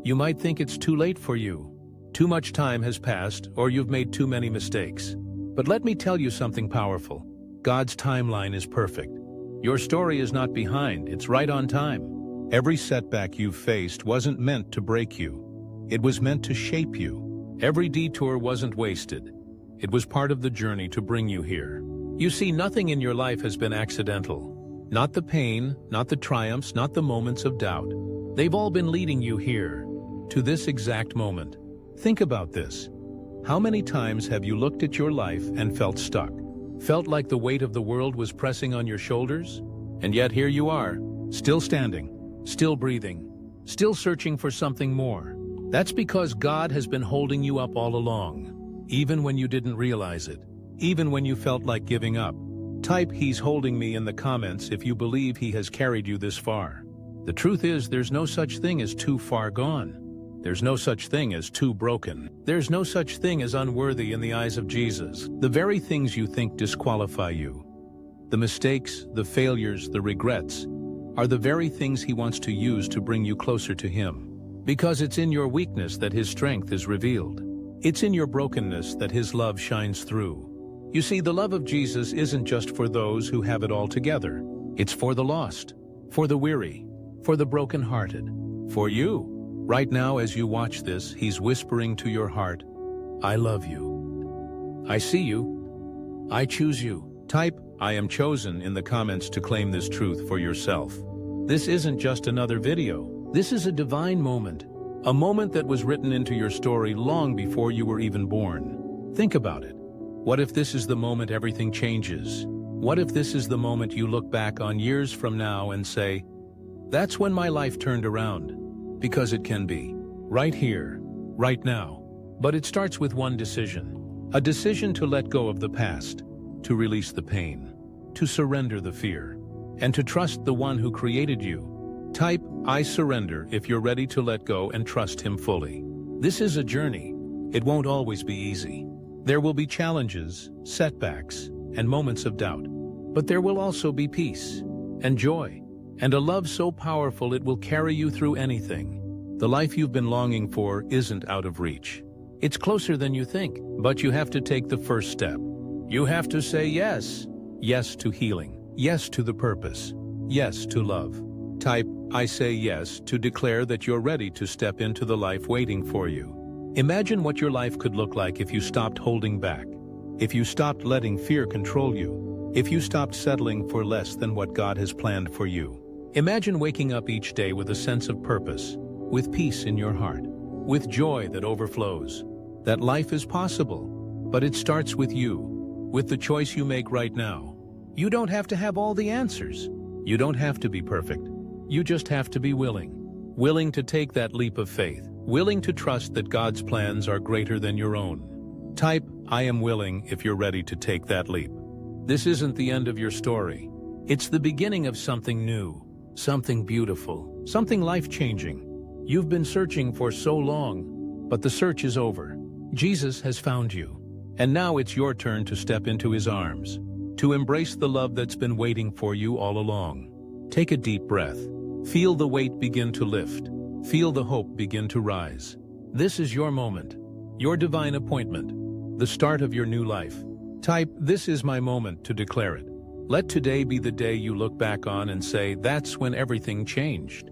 You might think it's too late for you. Too much time has passed, or you've made too many mistakes. But let me tell you something powerful. God's timeline is perfect. Your story is not behind, it's right on time. Every setback you've faced wasn't meant to break you. It was meant to shape you. Every detour wasn't wasted. It was part of the journey to bring you here. You see, nothing in your life has been accidental. Not the pain, not the triumphs, not the moments of doubt. They've all been leading you here, to this exact moment. Think about this. How many times have you looked at your life and felt stuck? Felt like the weight of the world was pressing on your shoulders? And yet here you are, still standing, still breathing, still searching for something more. That's because God has been holding you up all along, even when you didn't realize it, even when you felt like giving up. Type "He's holding me" in the comments if you believe He has carried you this far. The truth is, there's no such thing as too far gone. There's no such thing as too broken. There's no such thing as unworthy in the eyes of Jesus. The very things you think disqualify you, the mistakes, the failures, the regrets, are the very things He wants to use to bring you closer to Him. Because it's in your weakness that His strength is revealed. It's in your brokenness that His love shines through. You see, the love of Jesus isn't just for those who have it all together. It's for the lost, for the weary, for the brokenhearted, for you. Right now, as you watch this, He's whispering to your heart, "I love you. I see you. I choose you." Type "I am chosen" in the comments to claim this truth for yourself. This isn't just another video. This is a divine moment. A moment that was written into your story long before you were even born. Think about it. What if this is the moment everything changes? What if this is the moment you look back on years from now and say, "That's when my life turned around"? Because it can be. Right here, right now. But it starts with one decision. A decision to let go of the past, to release the pain, to surrender the fear, and to trust the one who created you. Type "I surrender" if you're ready to let go and trust Him fully. This is a journey. It won't always be easy. There will be challenges, setbacks, and moments of doubt. But there will also be peace and joy, and a love so powerful it will carry you through anything. The life you've been longing for isn't out of reach. It's closer than you think, but you have to take the first step. You have to say yes. Yes to healing. Yes to the purpose. Yes to love. Type "I say yes" to declare that you're ready to step into the life waiting for you. Imagine what your life could look like if you stopped holding back. If you stopped letting fear control you. If you stopped settling for less than what God has planned for you. Imagine waking up each day with a sense of purpose, with peace in your heart, with joy that overflows. That life is possible, but it starts with you, with the choice you make right now. You don't have to have all the answers. You don't have to be perfect. You just have to be willing. Willing to take that leap of faith. Willing to trust that God's plans are greater than your own. Type "I am willing" if you're ready to take that leap. This isn't the end of your story. It's the beginning of something new, something beautiful, something life-changing. You've been searching for so long, but the search is over. Jesus has found you. And now it's your turn to step into His arms, to embrace the love that's been waiting for you all along. Take a deep breath. Feel the weight begin to lift. Feel the hope begin to rise. This is your moment, your divine appointment, the start of your new life. Type "This is my moment" to declare it. Let today be the day you look back on and say, "That's when everything changed."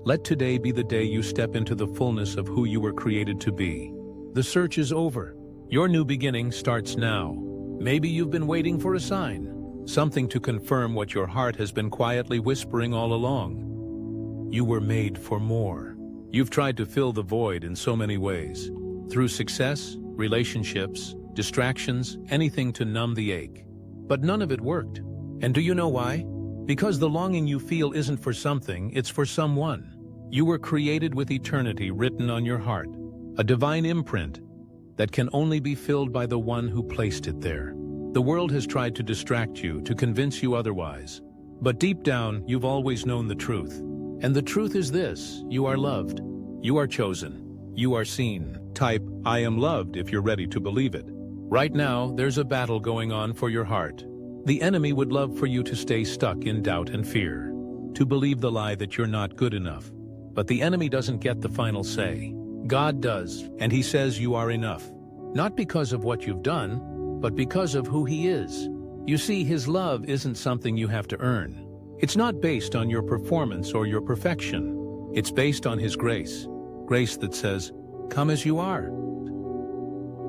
Let today be the day you step into the fullness of who you were created to be. The search is over. Your new beginning starts now. Maybe you've been waiting for a sign, something to confirm what your heart has been quietly whispering all along. You were made for more. You've tried to fill the void in so many ways. Through success, relationships, distractions, anything to numb the ache. But none of it worked. And do you know why? Because the longing you feel isn't for something, it's for someone. You were created with eternity written on your heart, a divine imprint that can only be filled by the one who placed it there. The world has tried to distract you, to convince you otherwise. But deep down, you've always known the truth. And the truth is this: you are loved. You are chosen. You are seen. Type "I am loved" if you're ready to believe it. Right now, there's a battle going on for your heart. The enemy would love for you to stay stuck in doubt and fear, to believe the lie that you're not good enough, But the enemy doesn't get the final say. God does, and he says you are enough. Not because of what you've done, but because of who he is. You see, his love isn't something you have to earn. It's not based on your performance or your perfection. It's based on his grace. Grace that says, come as you are.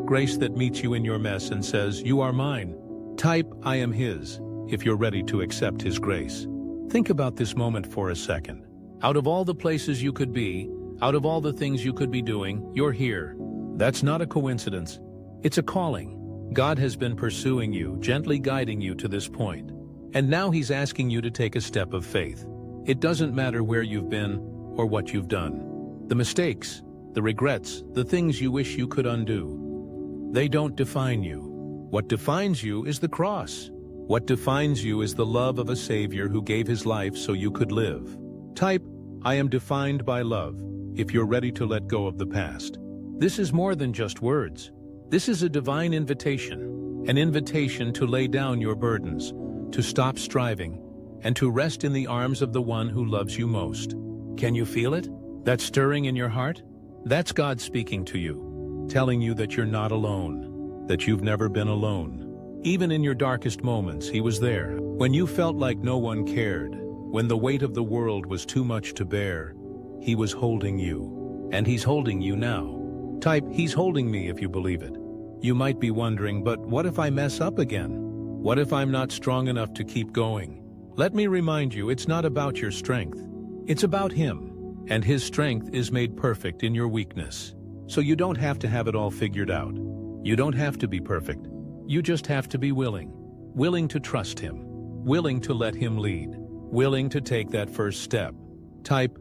Grace that meets you in your mess and says, you are mine. Type, I am his, if you're ready to accept his grace. Think about this moment for a second. Out of all the places you could be, out of all the things you could be doing, you're here. That's not a coincidence. It's a calling. God has been pursuing you, gently guiding you to this point. And now he's asking you to take a step of faith. It doesn't matter where you've been or what you've done. The mistakes, the regrets, the things you wish you could undo. They don't define you. What defines you is the cross. What defines you is the love of a Savior who gave his life so you could live. Type, I am defined by love, if you're ready to let go of the past. This is more than just words. This is a divine invitation, an invitation to lay down your burdens, to stop striving, and to rest in the arms of the one who loves you most. Can you feel it? That stirring in your heart? That's God speaking to you, telling you that you're not alone, that you've never been alone. Even in your darkest moments, he was there. When you felt like no one cared, when the weight of the world was too much to bear, he was holding you, and he's holding you now. Type, he's holding me if you believe it. You might be wondering, but what if I mess up again? What if I'm not strong enough to keep going? Let me remind you, it's not about your strength. It's about him, and his strength is made perfect in your weakness. So you don't have to have it all figured out. You don't have to be perfect. You just have to be willing. Willing to trust him. Willing to let him lead. Willing to take that first step. Type,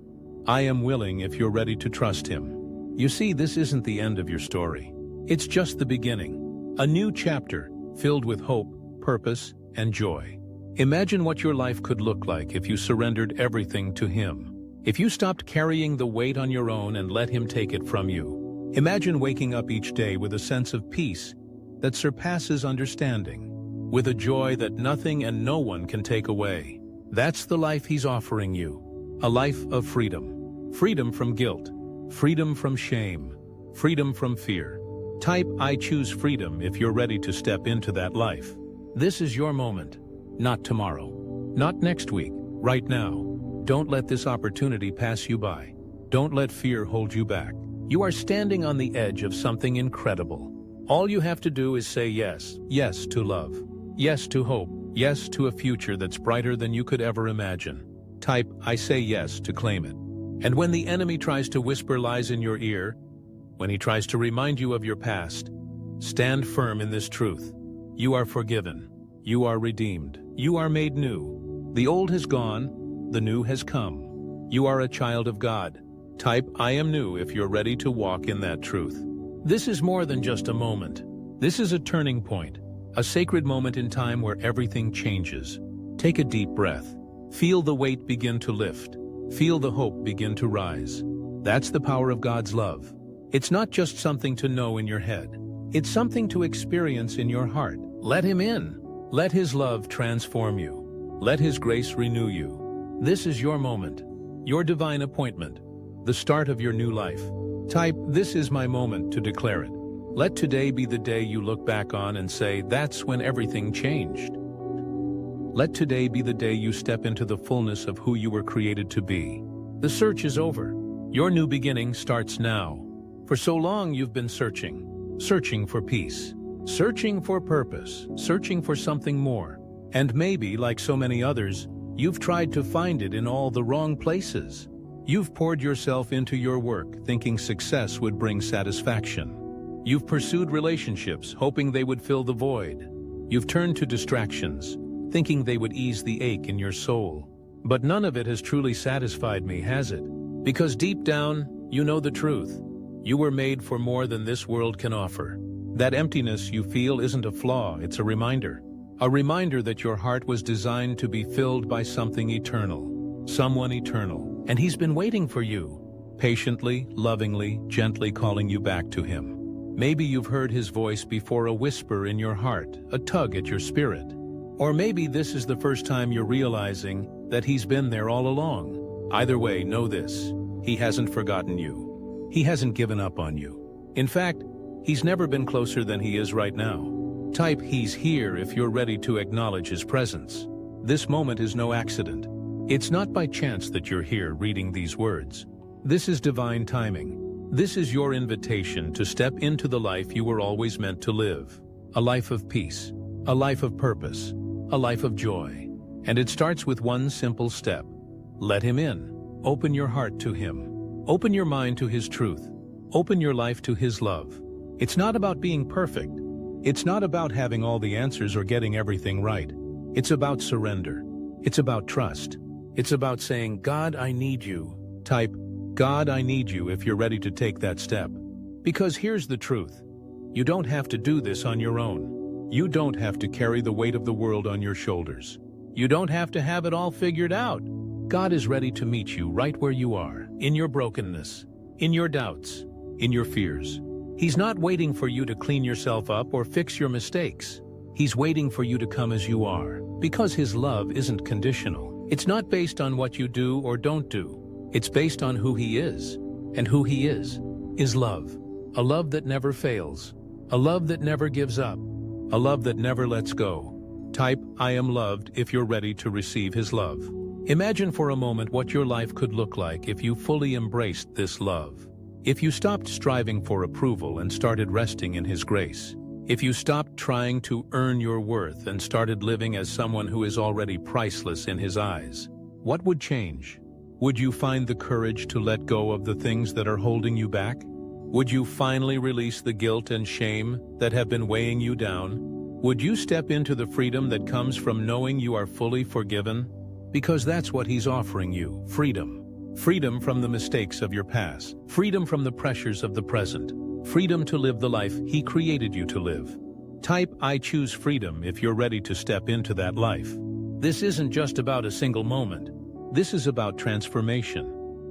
I am willing if you're ready to trust him. You see, this isn't the end of your story. It's just the beginning. A new chapter filled with hope, purpose, and joy. Imagine what your life could look like if you surrendered everything to him. If you stopped carrying the weight on your own and let him take it from you. Imagine waking up each day with a sense of peace that surpasses understanding, with a joy that nothing and no one can take away. That's the life he's offering you. A life of freedom. Freedom from guilt. Freedom from shame. Freedom from fear. Type, I choose freedom if you're ready to step into that life. This is your moment. Not tomorrow. Not next week. Right now. Don't let this opportunity pass you by. Don't let fear hold you back. You are standing on the edge of something incredible. All you have to do is say yes. Yes to love. Yes to hope. Yes to a future that's brighter than you could ever imagine. Type, I say yes to claim it. And when the enemy tries to whisper lies in your ear, when he tries to remind you of your past, stand firm in this truth. You are forgiven. You are redeemed. You are made new. The old has gone. The new has come. You are a child of God. Type, I am new if you're ready to walk in that truth. This is more than just a moment. This is a turning point, a sacred moment in time where everything changes. Take a deep breath. Feel the weight begin to lift. Feel the hope begin to rise. That's the power of God's love. It's not just something to know in your head. It's something to experience in your heart. Let him in. Let his love transform you. Let his grace renew you. This is your moment, your divine appointment, the start of your new life. Type, this is my moment to declare it. Let today be the day you look back on and say, that's when everything changed. Let today be the day you step into the fullness of who you were created to be. The search is over. Your new beginning starts now. For so long you've been searching for peace, searching for purpose, searching for something more. And maybe, like so many others, you've tried to find it in all the wrong places. You've poured yourself into your work, thinking success would bring satisfaction. You've pursued relationships, hoping they would fill the void. You've turned to distractions, thinking they would ease the ache in your soul. But none of it has truly satisfied me, has it? Because deep down, you know the truth. You were made for more than this world can offer. That emptiness you feel isn't a flaw, it's a reminder. A reminder that your heart was designed to be filled by something eternal, someone eternal. And he's been waiting for you, patiently, lovingly, gently calling you back to him. Maybe you've heard his voice before, a whisper in your heart, a tug at your spirit. Or maybe this is the first time you're realizing that he's been there all along. Either way, know this. He hasn't forgotten you. He hasn't given up on you. In fact, he's never been closer than he is right now. Type "He's here" if you're ready to acknowledge his presence. This moment is no accident. It's not by chance that you're here reading these words. This is divine timing. This is your invitation to step into the life you were always meant to live. A life of peace, a life of purpose, a life of joy. And it starts with one simple step. Let him in. Open your heart to him. Open your mind to his truth. Open your life to his love. It's not about being perfect. It's not about having all the answers or getting everything right. It's about surrender. It's about trust. It's about saying, "God, I need you." Type, "God, I need you" if you're ready to take that step. Because here's the truth. You don't have to do this on your own. You don't have to carry the weight of the world on your shoulders. You don't have to have it all figured out. God is ready to meet you right where you are, in your brokenness, in your doubts, in your fears. He's not waiting for you to clean yourself up or fix your mistakes. He's waiting for you to come as you are, because his love isn't conditional. It's not based on what you do or don't do. It's based on who he is, and who he is love. A love that never fails, a love that never gives up, a love that never lets go. Type, "I am loved" if you're ready to receive his love. Imagine for a moment what your life could look like if you fully embraced this love. If you stopped striving for approval and started resting in his grace. If you stopped trying to earn your worth and started living as someone who is already priceless in his eyes. What would change? Would you find the courage to let go of the things that are holding you back? Would you finally release the guilt and shame that have been weighing you down? Would you step into the freedom that comes from knowing you are fully forgiven? Because that's what he's offering you, freedom. Freedom from the mistakes of your past. Freedom from the pressures of the present. Freedom to live the life he created you to live. Type, "I choose freedom" if you're ready to step into that life. This isn't just about a single moment. This is about transformation.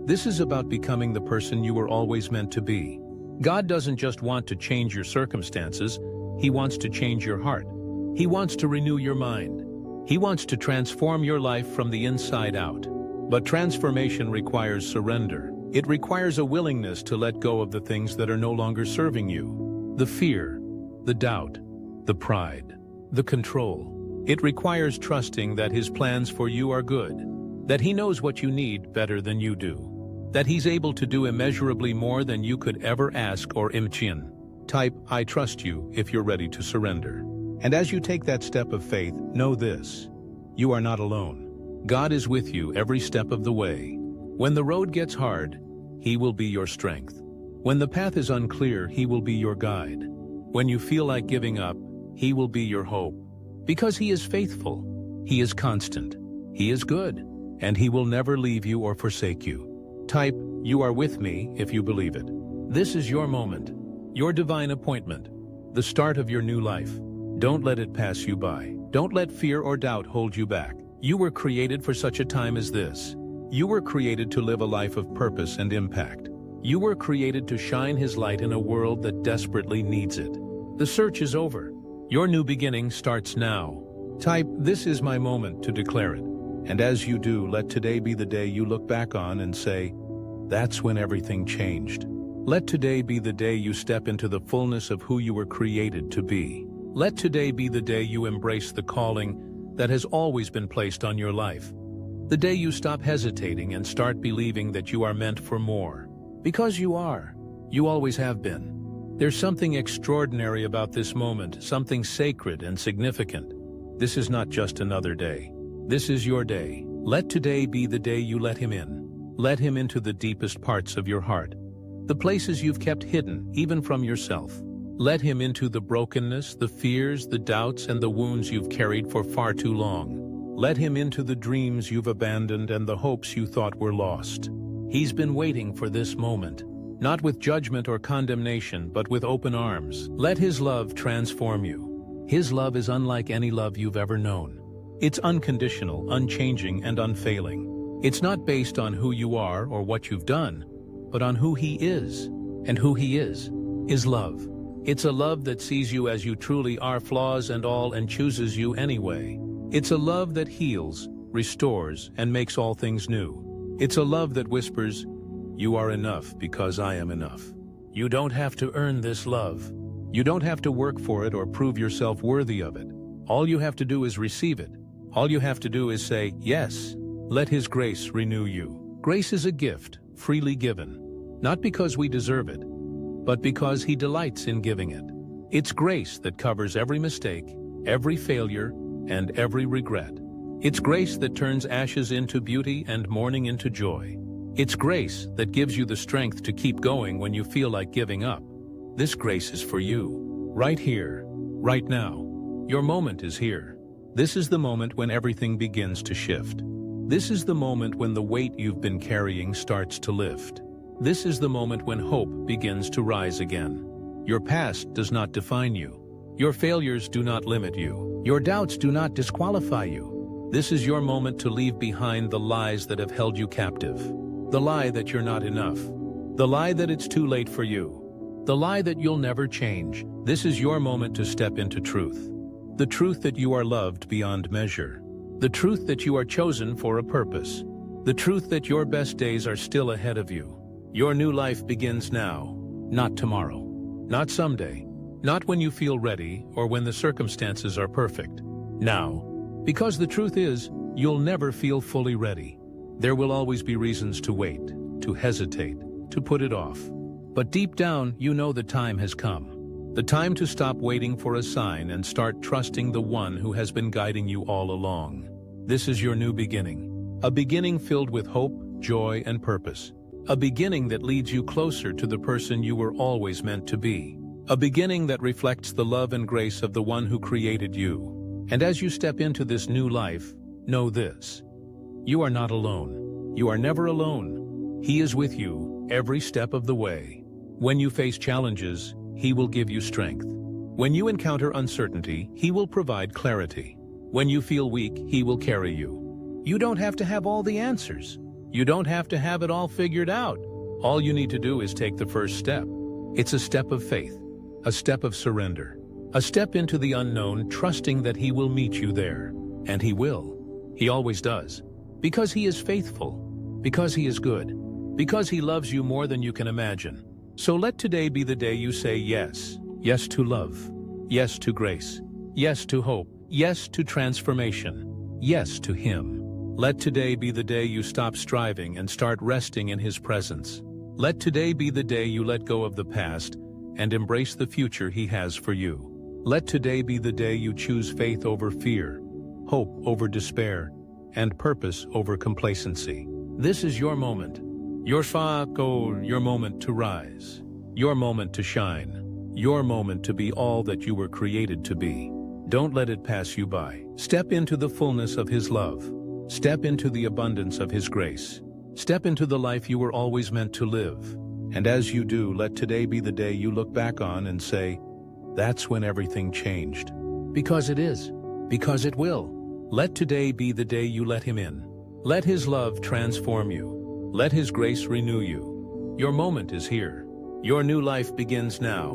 This is about becoming the person you were always meant to be. God doesn't just want to change your circumstances, he wants to change your heart. He wants to renew your mind. He wants to transform your life from the inside out. But transformation requires surrender. It requires a willingness to let go of the things that are no longer serving you. The fear, the doubt, the pride, the control. It requires trusting that his plans for you are good, that he knows what you need better than you do, that he's able to do immeasurably more than you could ever ask or imagine. Type, "I trust you" if you're ready to surrender. And as you take that step of faith, know this. You are not alone. God is with you every step of the way. When the road gets hard, he will be your strength. When the path is unclear, he will be your guide. When you feel like giving up, he will be your hope. Because he is faithful, he is constant, he is good, and he will never leave you or forsake you. Type, "You are with me" if you believe it. This is your moment, your divine appointment, the start of your new life. Don't let it pass you by. Don't let fear or doubt hold you back. You were created for such a time as this. You were created to live a life of purpose and impact. You were created to shine his light in a world that desperately needs it. The search is over. Your new beginning starts now. Type, "This is my moment" to declare it. And as you do, let today be the day you look back on and say, "That's when everything changed." Let today be the day you step into the fullness of who you were created to be. Let today be the day you embrace the calling that has always been placed on your life. The day you stop hesitating and start believing that you are meant for more. Because you are. You always have been. There's something extraordinary about this moment, something sacred and significant. This is not just another day. This is your day. Let today be the day you let him in. Let him into the deepest parts of your heart. The places you've kept hidden, even from yourself. Let him into the brokenness, the fears, the doubts, and the wounds you've carried for far too long. Let him into the dreams you've abandoned and the hopes you thought were lost. He's been waiting for this moment, not with judgment or condemnation, but with open arms. Let his love transform you. His love is unlike any love you've ever known. It's unconditional, unchanging, and unfailing. It's not based on who you are or what you've done, but on who he is. And who he is love. It's a love that sees you as you truly are, flaws and all, and chooses you anyway. It's a love that heals, restores, and makes all things new. It's a love that whispers, You are enough because I am enough. You don't have to earn this love. You don't have to work for it or prove yourself worthy of it. All you have to do is receive it. All you have to do is say, yes. Let His grace renew you. Grace is a gift, freely given. Not because we deserve it, but because He delights in giving it. It's grace that covers every mistake, every failure, and every regret. It's grace that turns ashes into beauty and mourning into joy. It's grace that gives you the strength to keep going when you feel like giving up. This grace is for you. Right here, right now. Your moment is here. This is the moment when everything begins to shift. This is the moment when the weight you've been carrying starts to lift. This is the moment when hope begins to rise again. Your past does not define you. Your failures do not limit you. Your doubts do not disqualify you. This is your moment to leave behind the lies that have held you captive. The lie that you're not enough. The lie that it's too late for you. The lie that you'll never change. This is your moment to step into truth. The truth that you are loved beyond measure. The truth that you are chosen for a purpose. The truth that your best days are still ahead of you. Your new life begins now, not tomorrow. Not someday. Not when you feel ready or when the circumstances are perfect. Now. Because the truth is, you'll never feel fully ready. There will always be reasons to wait, to hesitate, to put it off. But deep down, you know the time has come. The time to stop waiting for a sign and start trusting the one who has been guiding you all along. This is your new beginning. A beginning filled with hope, joy, and purpose. A beginning that leads you closer to the person you were always meant to be. A beginning that reflects the love and grace of the one who created you. And as you step into this new life, know this. You are not alone. You are never alone. He is with you every step of the way. When you face challenges, He will give you strength. When you encounter uncertainty, He will provide clarity. When you feel weak, He will carry you. You don't have to have all the answers. You don't have to have it all figured out. All you need to do is take the first step. It's a step of faith, a step of surrender, a step into the unknown, trusting that He will meet you there. And He will. He always does. Because He is faithful. Because He is good. Because He loves you more than you can imagine. So let today be the day you say yes. Yes to love. Yes to grace. Yes to hope. Yes to transformation. Yes to Him. Let today be the day you stop striving and start resting in His presence. Let today be the day you let go of the past and embrace the future He has for you. Let today be the day you choose faith over fear, hope over despair, and purpose over complacency. This is your moment. Your moment to rise. Your moment to shine. Your moment to be all that you were created to be. Don't let it pass you by. Step into the fullness of His love. Step into the abundance of His grace. Step into the life you were always meant to live. And as you do, let today be the day you look back on and say, that's when everything changed. Because it is. Because it will. Let today be the day you let Him in. Let His love transform you. Let His grace renew you. Your moment is here. Your new life begins now.